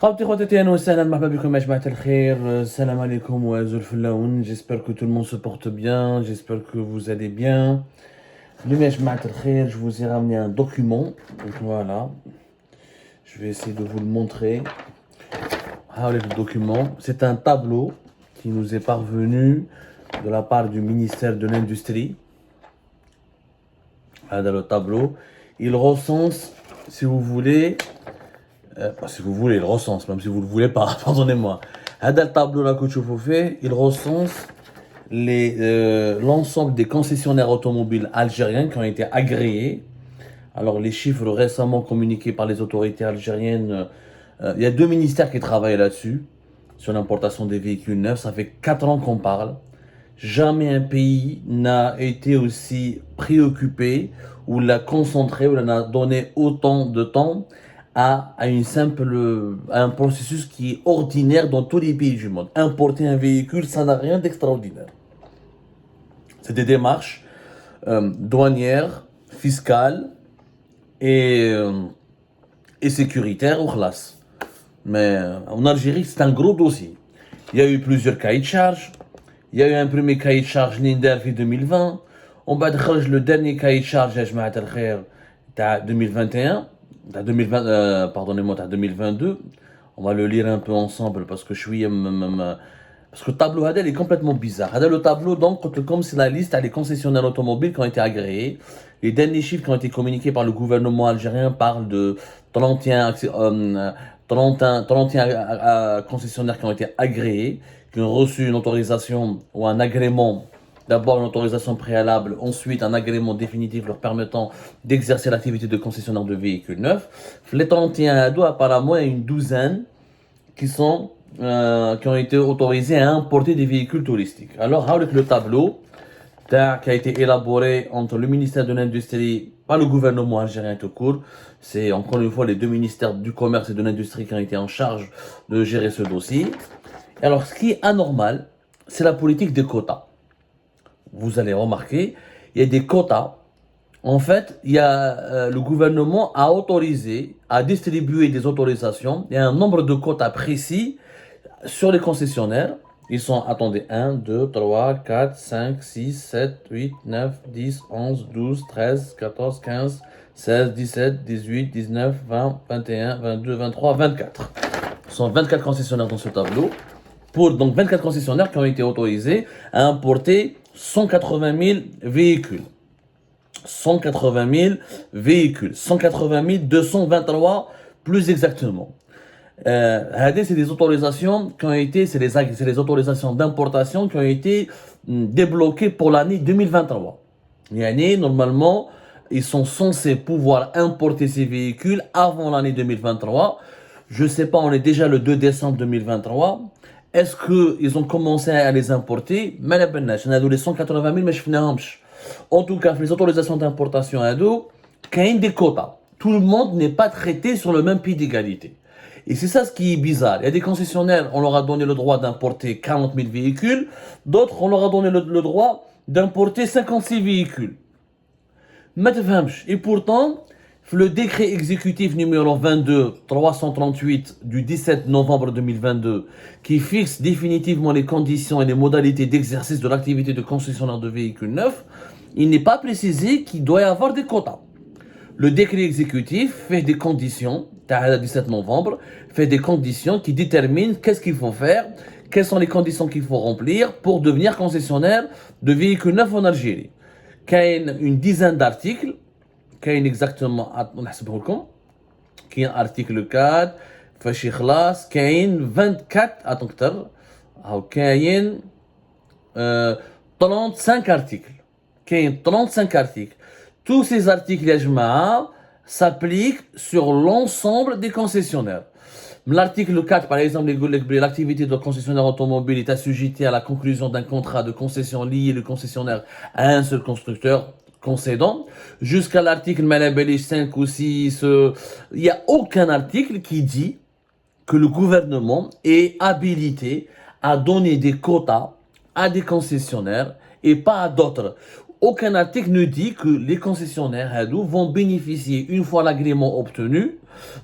خاوتي خواتاتي اهلا وسهلا مرحبا بكم يا جماعة الخير. السلام عليكم وزول الفلاون. J'espère que tout le monde se porte bien, j'espère que vous allez bien. Le يا جماعة الخير, je vous ai ramené un document. Donc voilà, je vais essayer de vous le montrer. Ah, le document, c'est un tableau qui nous est parvenu de la part du ministère de l'Industrie. Voilà le tableau. Il recense, si vous voulez, si vous voulez, il recense, même si vous ne le voulez pas, pardonnez-moi. Le tableau là que je vous fais, il recense l'ensemble des concessionnaires automobiles algériens qui ont été agréés. Alors les chiffres récemment communiqués par les autorités algériennes, il y a deux ministères qui travaillent là-dessus, sur l'importation des véhicules neufs. Ça fait 4 ans qu'on parle. Jamais un pays n'a été aussi préoccupé ou l'a concentré ou l'a donné autant de temps à un processus qui est ordinaire dans tous les pays du monde. Importer un véhicule, ça n'a rien d'extraordinaire. C'est des démarches douanières, fiscales et sécuritaires ou classe. Mais en Algérie, c'est un gros dossier. Il y a eu plusieurs cahiers de charges. Il y a eu un premier cahier de charge Ninder en 2020. On va décharger le dernier cahier de charge, ya jmaat al-khair, 2021. 2020, pardonnez-moi, 2022. On va le lire un peu ensemble parce que je suis... parce que le tableau Hadel est complètement bizarre. Hadel, le tableau, donc, comme c'est la liste, les concessionnaires automobiles qui ont été agréés. Les derniers chiffres qui ont été communiqués par le gouvernement algérien parlent de 31 concessionnaires qui ont été agréés, qui ont reçu une autorisation ou un agrément. D'abord une autorisation préalable, ensuite un agrément définitif leur permettant d'exercer l'activité de concessionnaire de véhicules neufs. Les 31 ados, apparemment, il y a une douzaine qui ont été autorisés à importer des véhicules touristiques. Alors, avec le tableau qui a été élaboré entre le ministère de l'Industrie par le gouvernement algérien tout court, c'est encore une fois les deux ministères du Commerce et de l'Industrie qui ont été en charge de gérer ce dossier. Alors, ce qui est anormal, c'est la politique des quotas. Vous allez remarquer, il y a des quotas. En fait, le gouvernement a autorisé, a distribué des autorisations. Il y a un nombre de quotas précis sur les concessionnaires. Ils sont, attendez, 1, 2, 3, 4, 5, 6, 7, 8, 9, 10, 11, 12, 13, 14, 15, 16, 17, 18, 19, 20, 21, 22, 23, 24. Ce sont 24 concessionnaires dans ce tableau. Donc 24 concessionnaires qui ont été autorisés à importer 180 000 véhicules. 180 000 véhicules. 180 223 plus exactement. C'est des autorisations qui ont été, c'est les autorisations d'importation qui ont été débloquées pour l'année 2023. Normalement, ils sont censés pouvoir importer ces véhicules avant l'année 2023. Je sais pas, on est déjà le 2 décembre 2023. Est-ce qu'ils ont commencé à les importer? Mais les 180 000, mais je en tout cas, les autorisations d'importation à dos, quand il y a des quotas, tout le monde n'est pas traité sur le même pied d'égalité. Et c'est ça ce qui est bizarre. Il y a des concessionnaires, on leur a donné le droit d'importer 40 000 véhicules. D'autres, on leur a donné le droit d'importer 56 véhicules. Et pourtant, le décret exécutif numéro 22-338 du 17 novembre 2022 qui fixe définitivement les conditions et les modalités d'exercice de l'activité de concessionnaire de véhicules neufs, il n'est pas précisé qu'il doit y avoir des quotas. Le décret exécutif fait des conditions, le 17 novembre, fait des conditions qui déterminent qu'est-ce qu'il faut faire, quelles sont les conditions qu'il faut remplir pour devenir concessionnaire de véhicules neufs en Algérie. Il y a une dizaine d'articles, كاين exactement نحسبه لكم كاين article 4 فاش يخلص كاين 24 اكثر هاو كاين 35 articles كاين 35 articles. Tous ces articles يا جماعه s'appliquent sur l'ensemble des concessionnaires. L'article 4 par exemple l'activité de concessionnaire automobile est assujettie à la conclusion d'un contrat de concession lié le concessionnaire à un seul constructeur concédant, jusqu'à l'article Malabeli 5 ou 6, il n'y a aucun article qui dit que le gouvernement est habilité à donner des quotas à des concessionnaires et pas à d'autres. aucun article ne dit que les concessionnaires vont bénéficier, une fois l'agrément obtenu,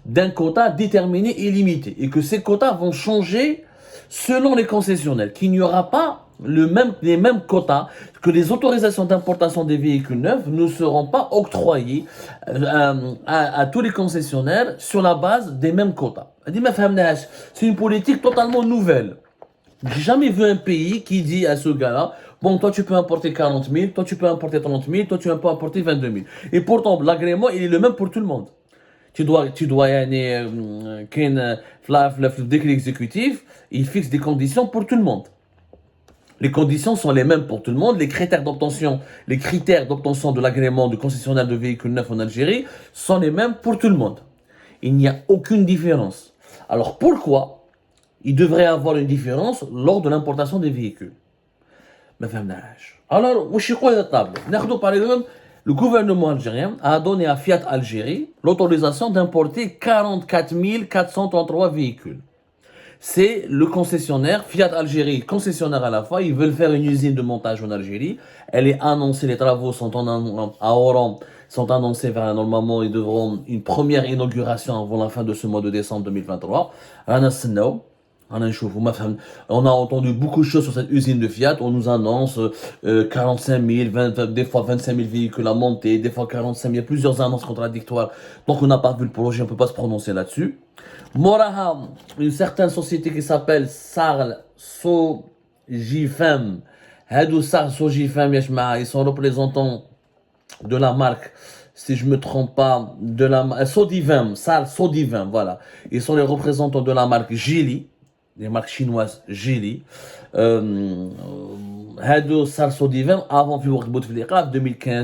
d'un quota déterminé et limité. Et que ces quotas vont changer selon les concessionnaires. Qu'il n'y aura pas les mêmes quotas, que les autorisations d'importation des véhicules neufs ne seront pas octroyées à tous les concessionnaires sur la base des mêmes quotas. C'est une politique totalement nouvelle. J'ai jamais vu un pays qui dit à ce gars-là, bon, toi tu peux importer 40 000, toi tu peux importer 30 000, toi tu peux importer 22 000. Et pourtant, l'agrément, il est le même pour tout le monde. Tu dois, le décret exécutif, il fixe des conditions pour tout le monde. Les conditions sont les mêmes pour tout le monde. Les critères d'obtention de l'agrément de concessionnaire de véhicules neufs en Algérie sont les mêmes pour tout le monde. Il n'y a aucune différence. Alors pourquoi il devrait y avoir une différence lors de l'importation des véhicules? Alors, par exemple, le gouvernement algérien a donné à Fiat Algérie l'autorisation d'importer 44 433 véhicules. C'est le concessionnaire, Fiat Algérie, concessionnaire à la fois, ils veulent faire une usine de montage en Algérie. Elle est annoncée, les travaux sont à Oran, sont annoncés normalement, ils devront une première inauguration avant la fin de ce mois de décembre 2023. On a entendu beaucoup de choses sur cette usine de Fiat. On nous annonce 45 000, des fois 25 000 véhicules à monter, des fois 45 000. Il y a plusieurs annonces contradictoires. Donc on n'a pas vu le projet, on ne peut pas se prononcer là-dessus. Moraha, une certaine société qui s'appelle Sarl Sogifem. Hadou Sarl Sogifem, ils sont représentants de la marque, si je me trompe pas, de la Sodivem, Sarl Sodivem, voilà. Ils sont les représentants de la marque Geely, les marques chinoises Geely. Hadou Sarl Sodivem, avant 2015,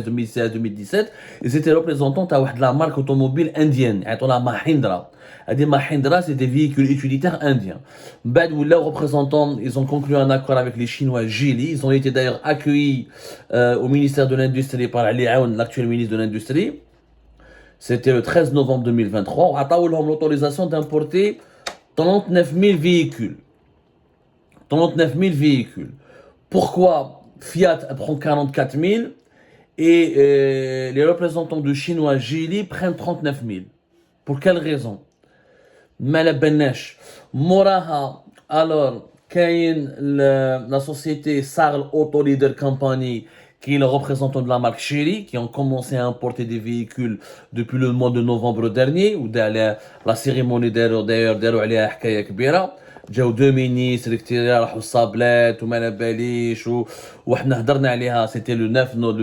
2016, 2017, ils étaient représentants de la marque automobile indienne, la Mahindra. Mahindra, c'est des véhicules utilitaires indiens. Leurs représentants, ils ont conclu un accord avec les Chinois Geely. Ils ont été d'ailleurs accueillis au ministère de l'Industrie par Ali Aoun, l'actuel ministre de l'Industrie. C'était le 13 novembre 2023. On a eu l'autorisation d'importer 39 000 véhicules. 39 000 véhicules. Pourquoi Fiat prend 44 000 et les représentants de Chinois Geely prennent 39 000? Pour quelle raison? Moraha, alors, la société Sarl Auto Leader Company, qui est le représentant de la marque Chery, qui ont commencé à importer des véhicules depuis le mois de novembre dernier, où la cérémonie d'ailleurs, جاو deux ministres اللي راحوا الصابلات وما على باليش وحنا هضرنا عليها. C'était le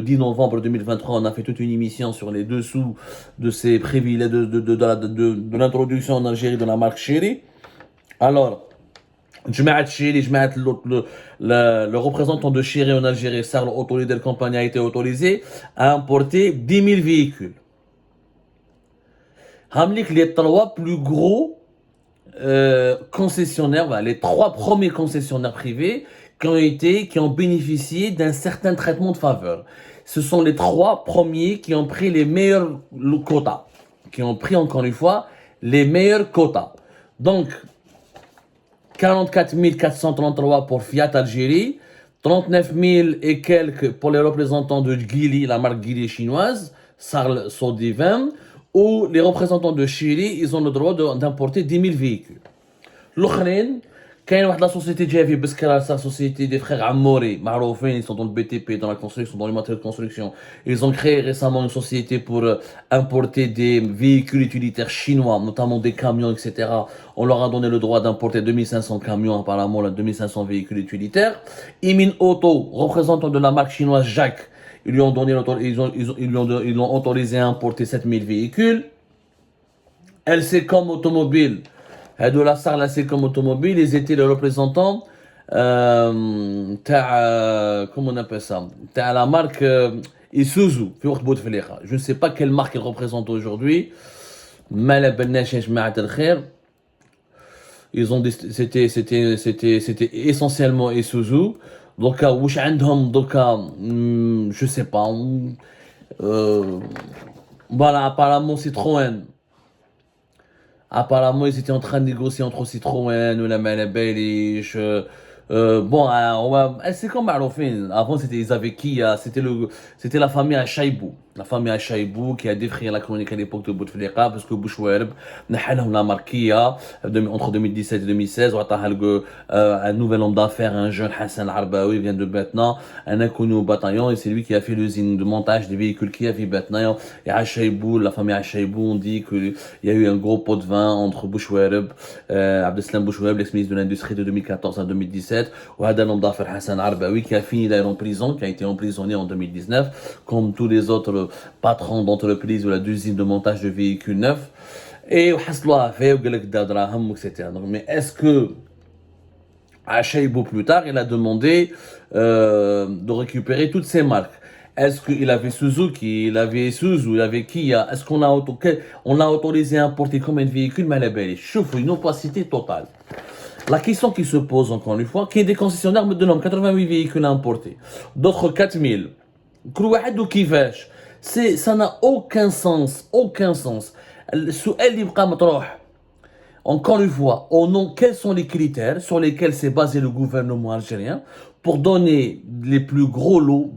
10 novembre 2023, on a fait toute une émission sur les dessous de ces privilèges de l'introduction en Algérie de la marque Chery. Alors le représentant de Chery en Algérie, Sarl Auto Leader Company, a été autorisé à importer 10 000 véhicules. Hamlik, les trois plus gros concessionnaires, les trois premiers concessionnaires privés qui ont bénéficié d'un certain traitement de faveur. Ce sont les trois premiers qui ont pris les meilleurs quotas, qui ont pris encore une fois les meilleurs quotas. Donc 44 433 pour Fiat Algérie, 39 000 et quelques pour les représentants de Geely, la marque Geely chinoise, Sarl Sodivem, où les représentants de Chery, ils ont le droit d'importer 10 000 véhicules. L'Ukraine, quand il y a la société JV Biskara, sa société des frères Amouri, Maroufin, ils sont dans le BTP, dans la construction, dans les matériaux de construction. Ils ont créé récemment une société pour importer des véhicules utilitaires chinois, notamment des camions, etc. On leur a donné le droit d'importer 2500 camions, apparemment, 2500 véhicules utilitaires. Imin Auto, représentant de la marque chinoise Jacques, ils lui ont autorisé à importer 7000 véhicules. LCCom Automobile, de la Sarl LCCom Automobile, ils étaient les représentants, comment on appelle ça, la marque Isuzu. Je ne sais pas quelle marque ils représentent aujourd'hui. Ils ont c'était essentiellement Isuzu. Donc, je sais pas. Voilà, apparemment Citroën. Apparemment, ils étaient en train de négocier entre Citroën ou la Malabelish Bon, c'est comme Marofin. Avant, ils avaient qui? C'était la famille Achaïbou. La famille Achaïbou qui a défrayé la chronique à l'époque de Bouteflika parce que Bouchouerb, la marquia entre 2017 et 2016, un nouvel homme d'affaires, un jeune Hassan Arbaoui vient de Betna, un inconnu au bataillon, et c'est lui qui a fait l'usine de montage des véhicules qui a fait Betna. Et Achaïbou, la famille Achaïbou, on dit qu'il y a eu un gros pot de vin entre Bouchouerb, Abdeslam Bouchouerb, l'ex-ministre de l'Industrie de 2014 à 2017, ou un homme d'affaires Hassan Arbaoui qui a fini d'ailleurs en prison, qui a été emprisonné en 2019, comme tous les autres patron d'entreprise ou la d'usine de montage de véhicules neufs. Et etc. Donc, mais est-ce que à Chaïbou plus tard, il a demandé de récupérer toutes ces marques? Est-ce qu'il avait Suzuki, il avait Isuzu, il avait Kia? Est-ce qu'on a autorisé à importer combien de véhicules? Mais elle est chauffe, une opacité totale. La question qui se pose encore une fois, qui est des concessionnaires me donnent 88 véhicules à importer, d'autres 4000. Ça n'a aucun sens, aucun sens. Encore une fois, quels sont les critères sur lesquels s'est basé le gouvernement algérien pour donner les plus gros lots,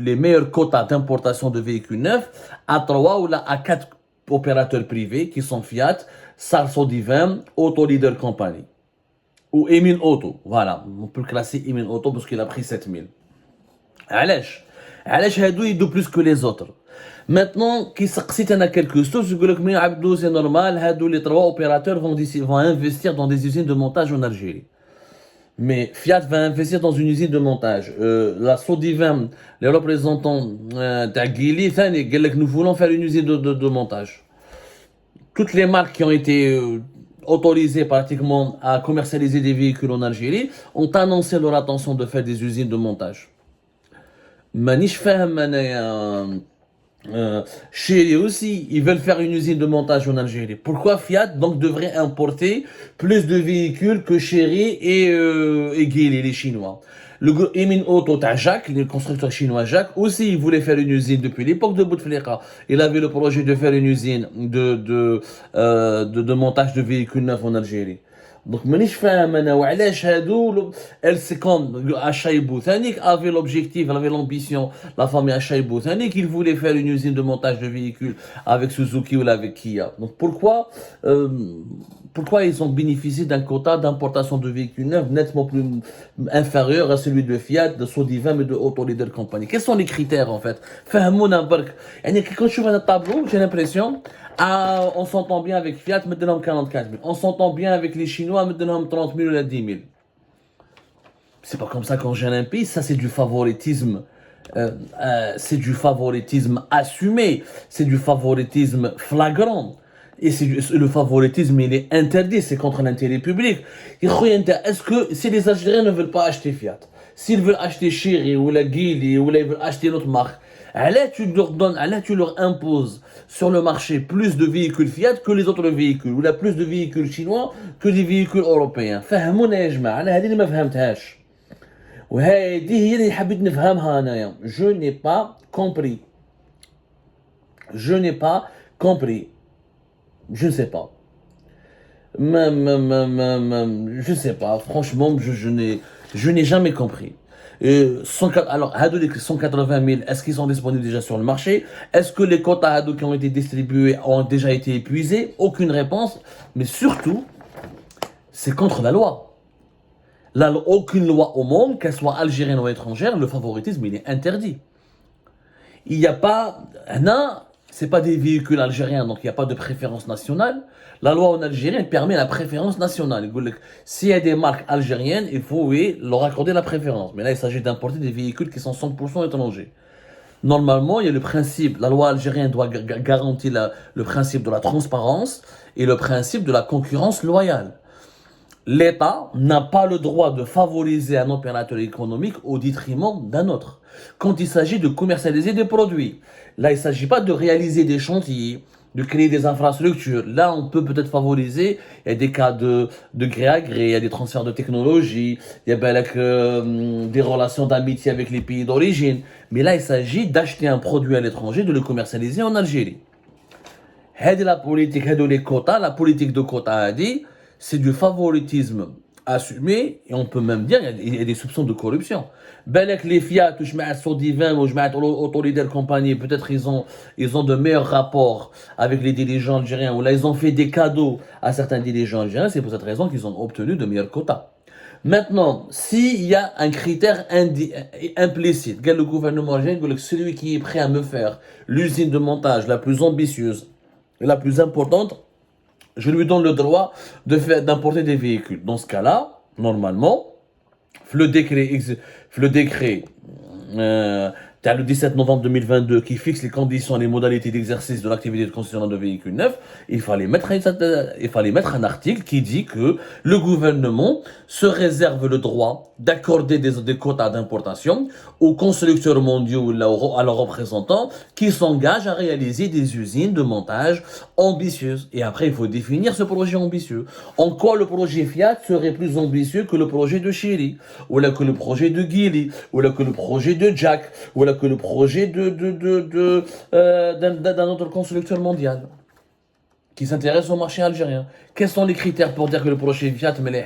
les meilleurs quotas d'importation de véhicules neufs à 3 ou à 4 opérateurs privés qui sont Fiat, Sarsodivan, Auto Leader Company ou Emin Auto. Voilà, on peut le classer Emin Auto parce qu'il a pris 7000. علاش هادو يدوا plus que les autres. Maintenant, qui s'excite à quelque chose, je veux dire c'est normal, هادو les 3 opérateurs vont investir dans des usines de montage en Algérie. Mais Fiat va investir dans une usine de montage. La Sodivan, les représentants d'Aguili, nous voulons faire une usine de montage. Toutes les marques qui ont été autorisées pratiquement à commercialiser des véhicules en Algérie ont annoncé leur intention de faire des usines de montage. مانيش فاهم انايا Chéri aussi, ils veulent faire une usine de montage en Algérie. Pourquoi Fiat donc devrait importer plus de véhicules que Chéri et Geely, les Chinois? Le Emin Auto Jacques, le constructeur chinois Jacques, aussi il voulait faire une usine depuis l'époque de Bouteflika. Il avait le projet de faire une usine de montage de véhicules neufs en Algérie. Donc, مانيش فاهم انا وعلاش هادو c'est comme Achaïbou Thanik avait l'objectif, avait l'ambition, la famille Achaïbou Thanik, qu'il voulait faire une usine de montage de véhicules avec Suzuki ou avec Kia. Donc pourquoi ils ont bénéficié d'un quota d'importation de véhicules neufs nettement plus inférieur à celui de Fiat, de Sodivan et de Auto Leader Company? Quels sont les critères en fait? فهمونا برك. يعني quand je vois un tableau, j'ai l'impression on s'entend bien avec Fiat, maintenant 44 000. On s'entend bien avec les Chinois, maintenant 30 000 ou 10 000. C'est pas comme ça qu'on gère un pays, ça c'est du favoritisme. C'est du favoritisme assumé, c'est du favoritisme flagrant. Et le favoritisme, il est interdit, c'est contre l'intérêt public. Est-ce que si les Algériens ne veulent pas acheter Fiat, s'ils veulent acheter Chery ou la Geely ou ils veulent acheter notre marque, tu leur imposes sur le marché plus de véhicules Fiat que les autres véhicules, ou plus de véhicules chinois que des véhicules européens. فهمونا يا جماعة، أنا هذه اللي ما فهمتهاش. وهذه هي اللي حبيت نفهمها أنايا. Je n'ai pas compris. Je n'ai pas compris. Je ne sais pas. Je ne sais pas. Franchement, je n'ai jamais compris. Alors, Hadou, les 180 000, est-ce qu'ils sont disponibles déjà sur le marché? Est-ce que les quotas Hadou qui ont été distribués ont déjà été épuisés? Aucune réponse. Mais surtout, c'est contre la loi. Aucune loi au monde, qu'elle soit algérienne ou étrangère, le favoritisme, il est interdit. Il n'y a pas... Non, c'est pas des véhicules algériens, donc il n'y a pas de préférence nationale. La loi en Algérie permet la préférence nationale. S'il y a des marques algériennes, il faut leur accorder la préférence. Mais là, il s'agit d'importer des véhicules qui sont 100% étrangers. Normalement, il y a le principe, la loi algérienne doit garantir le principe de la transparence et le principe de la concurrence loyale. L'État n'a pas le droit de favoriser un opérateur économique au détriment d'un autre. Quand il s'agit de commercialiser des produits, là, il ne s'agit pas de réaliser des chantiers, de créer des infrastructures. Là, on peut peut-être favoriser, il y a des cas de gré à gré, il y a des transferts de technologie, il y a des relations d'amitié avec les pays d'origine. Mais là, il s'agit d'acheter un produit à l'étranger, de le commercialiser en Algérie. La politique, les quotas, la politique de quotas a dit, c'est du favoritisme assumé, et on peut même dire qu'il y a des soupçons de corruption. Belek les Fiat, ou Jmaat Sodivin, ou Jmaat Autoleader Compagnie, peut-être ils ont de meilleurs rapports avec les dirigeants algériens, ou là ils ont fait des cadeaux à certains dirigeants algériens, c'est pour cette raison qu'ils ont obtenu de meilleurs quotas. Maintenant, s'il y a un critère implicite, le gouvernement algérien, celui qui est prêt à me faire l'usine de montage la plus ambitieuse et la plus importante, je lui donne le droit d'importer des véhicules. Dans ce cas-là, normalement, le décret le 17 novembre 2022 qui fixe les conditions et les modalités d'exercice de l'activité de concessionnaire de véhicules neufs, il fallait mettre un article qui dit que le gouvernement se réserve le droit d'accorder des quotas d'importation aux constructeurs mondiaux ou à leurs représentants qui s'engagent à réaliser des usines de montage ambitieuses. Et après, il faut définir ce projet ambitieux. En quoi le projet Fiat serait plus ambitieux que le projet de Chery, ou là que le projet de Geely, ou là que le projet de Jack, ou là que le projet d'un autre constructeur mondial qui s'intéresse au marché algérien. Quels sont les critères pour dire que le projet Fiat meleh?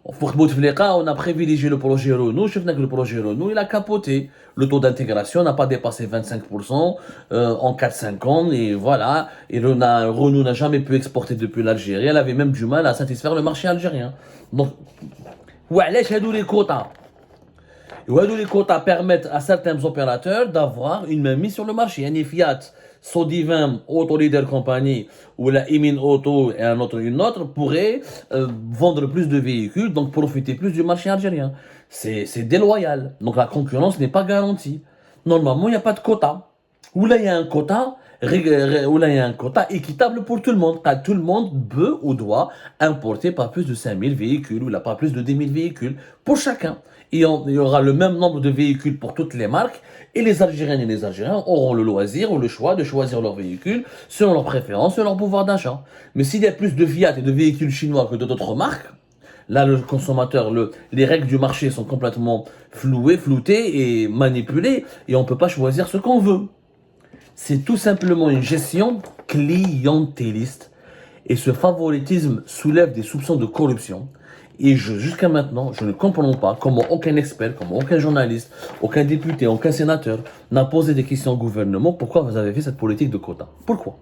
On a privilégié le projet Renault. Je sais que le projet Renault, il a capoté. Le taux d'intégration n'a pas dépassé 25% en 4-5 ans. Et voilà. Et Renault n'a jamais pu exporter depuis l'Algérie. Elle avait même du mal à satisfaire le marché algérien. Donc, ouais, les quotas. Et les quotas permettent à certains opérateurs d'avoir une main mise sur le marché. Il y a Fiat, Sodivin, Autoleader Compagnie, ou la Emin Auto et une autre pourraient vendre plus de véhicules, donc profiter plus du marché algérien. C'est déloyal. Donc la concurrence n'est pas garantie. Normalement, il n'y a pas de quota. Ou là, il y a un quota. Où là, il y a un quota équitable pour tout le monde. Car tout le monde peut ou doit importer pas plus de 5000 véhicules ou là, pas plus de 10 000 véhicules pour chacun. Il y aura le même nombre de véhicules pour toutes les marques et les Algériennes et les Algériens auront le loisir ou le choix de choisir leurs véhicules selon leurs préférences et leur pouvoir d'achat. Mais s'il y a plus de Fiat et de véhicules chinois que d'autres marques, là, le consommateur, les règles du marché sont complètement floutées et manipulées et on ne peut pas choisir ce qu'on veut. C'est tout simplement une gestion clientéliste et ce favoritisme soulève des soupçons de corruption. Et jusqu'à maintenant, je ne comprends pas comment aucun expert, comment aucun journaliste, aucun député, aucun sénateur n'a posé des questions au gouvernement. Pourquoi vous avez fait cette politique de quotas? Pourquoi?